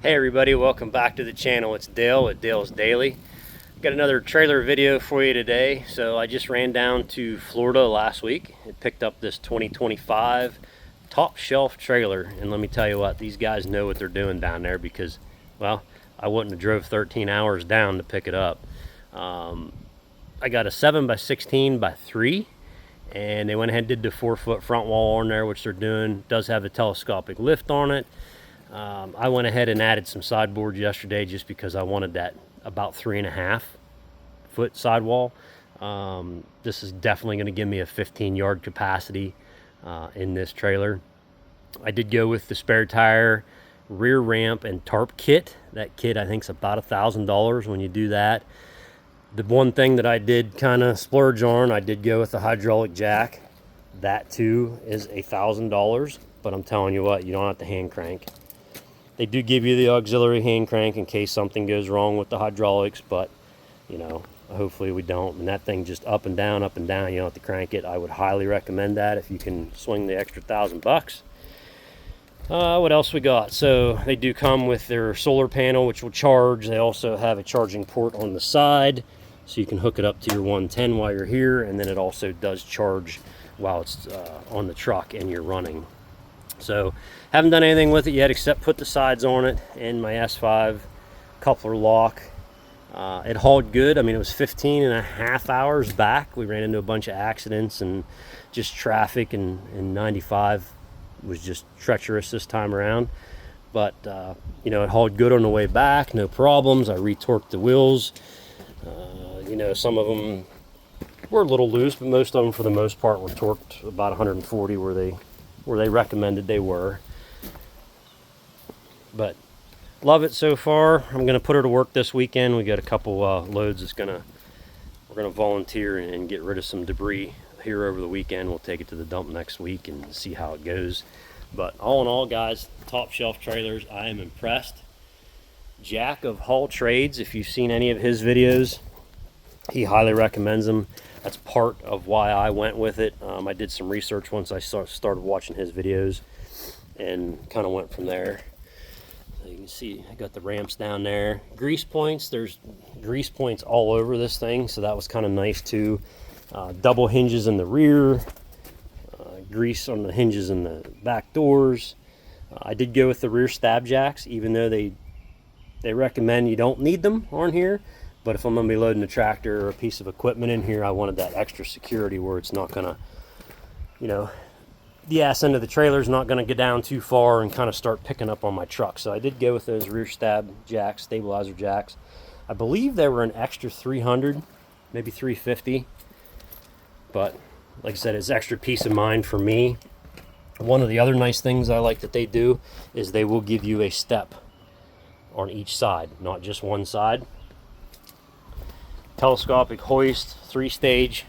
Hey everybody, welcome back to the channel. It's Dale at Dale's Daily. Got another trailer video for you today. So I just ran down to Florida last week and picked up this 2025 top shelf trailer. And let me tell you what, these guys know what they're doing down there because, well, I wouldn't have drove 13 hours down to pick it up. I got a 7x16x3, and they went ahead and did the 4-foot front wall on there, which they're doing. It does have a telescopic lift on it. I went ahead and added some sideboards yesterday just because I wanted that about 3.5-foot sidewall. This is definitely going to give me a 15-yard capacity in this trailer. I did go with the spare tire, rear ramp, and tarp kit. That kit I think is about $1,000 when you do that. The one thing that I did kind of splurge on, I did go with the hydraulic jack. That too is $1,000, but I'm telling you what, you don't have to hand crank. They do give you the auxiliary hand crank in case something goes wrong with the hydraulics, but you know, hopefully we don't. And that thing just up and down, you don't have to crank it. I would highly recommend that if you can swing the extra $1,000. What else we got? So they do come with their solar panel, which will charge. They also have a charging port on the side, so you can hook it up to your 110 while you're here, and then it also does charge while it's on the truck and you're running. So haven't done anything with it yet except put the sides on it and my S5 coupler lock. It hauled good. I mean, it was 15.5 hours back. We ran into a bunch of accidents and just traffic, and 95 was just treacherous this time around. But you know, it hauled good on the way back, no problems. I retorqued the wheels. You know, some of them were a little loose, but most of them for the most part were torqued about 140 where they recommended they were. But love it so far. I'm going to put her to work this weekend. We got a couple loads we're going to volunteer and get rid of some debris here over the weekend. We'll take it to the dump next week and see how it goes. But all in all, guys, top shelf trailers, I am impressed. Jack of Haul Trades, if you've seen any of his videos, he highly recommends them. That's part of why I went with it. I did some research once I started watching his videos and kind of went from there. So you can see I got the ramps down there. Grease points, there's grease points all over this thing, so that was kind of nice too. Double hinges in the rear, grease on the hinges in the back doors. I did go with the rear stab jacks, even though they recommend you don't need them on here. But if I'm going to be loading a tractor or a piece of equipment in here, I wanted that extra security where it's not going to, you know, the ass end of the trailer is not going to get down too far and kind of start picking up on my truck. So I did go with those rear stab jacks, stabilizer jacks. I believe they were an extra 300, maybe 350. But like I said, it's extra peace of mind for me. One of the other nice things I like that they do is they will give you a step on each side, not just one side. Telescopic hoist, 3-stage.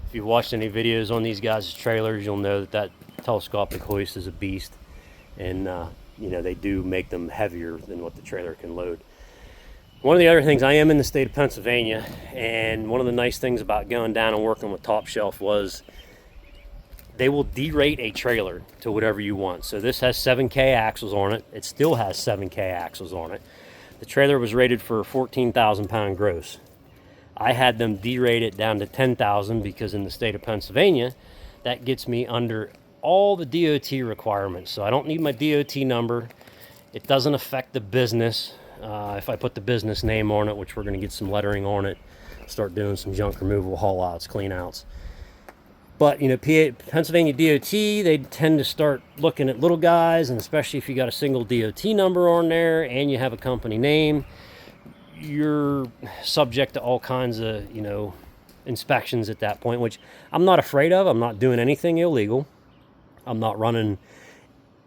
If you've watched any videos on these guys' trailers, you'll know that telescopic hoist is a beast, and you know, they do make them heavier than what the trailer can load. One of the other things, I am in the state of Pennsylvania, and one of the nice things about going down and working with Top Shelf was they will derate a trailer to whatever you want. So this has 7K axles on it. It still has 7K axles on it. The trailer was rated for 14,000 pound gross. I had them derate it down to 10,000 because in the state of Pennsylvania, that gets me under all the DOT requirements. So I don't need my DOT number. It doesn't affect the business. If I put the business name on it, which we're going to get some lettering on it, start doing some junk removal, haul outs, clean outs. But, you know, Pennsylvania DOT, they tend to start looking at little guys, and especially if you got a single DOT number on there and you have a company name, you're subject to all kinds of, you know, inspections at that point, which I'm not afraid of. I'm not doing anything illegal. I'm not running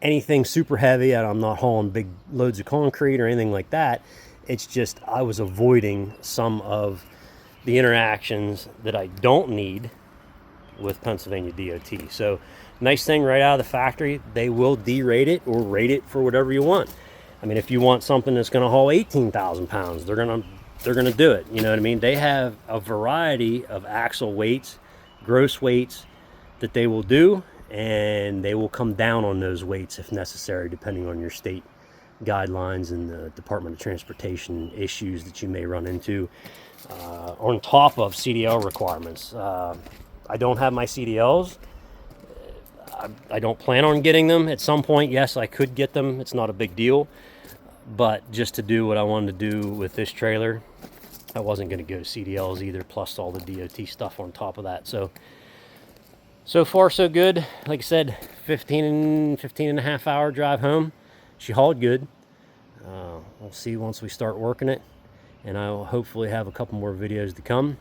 anything super heavy. I'm not hauling big loads of concrete or anything like that. It's just I was avoiding some of the interactions that I don't need with Pennsylvania DOT. So nice thing right out of the factory, they will derate it or rate it for whatever you want. I mean, if you want something that's going to haul 18,000 pounds, they're going to do it. You know what I mean? They have a variety of axle weights, gross weights that they will do, and they will come down on those weights if necessary, depending on your state guidelines and the Department of Transportation issues that you may run into, on top of CDL requirements. I don't have my CDLs. I don't plan on getting them. At some point, yes, I could get them. It's not a big deal. But just to do what I wanted to do with this trailer, I wasn't going to go CDLs either, plus all the DOT stuff on top of that. So far, so good. Like I said, 15 and a half hour drive home. She hauled good. We'll see once we start working it. And I'll hopefully have a couple more videos to come.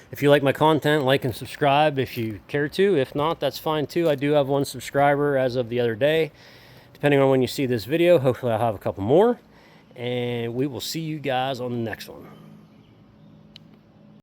If you like my content, like and subscribe if you care to. If not, that's fine too. I do have 1 subscriber as of the other day. Depending on when you see this video, hopefully I'll have a couple more. And we will see you guys on the next one.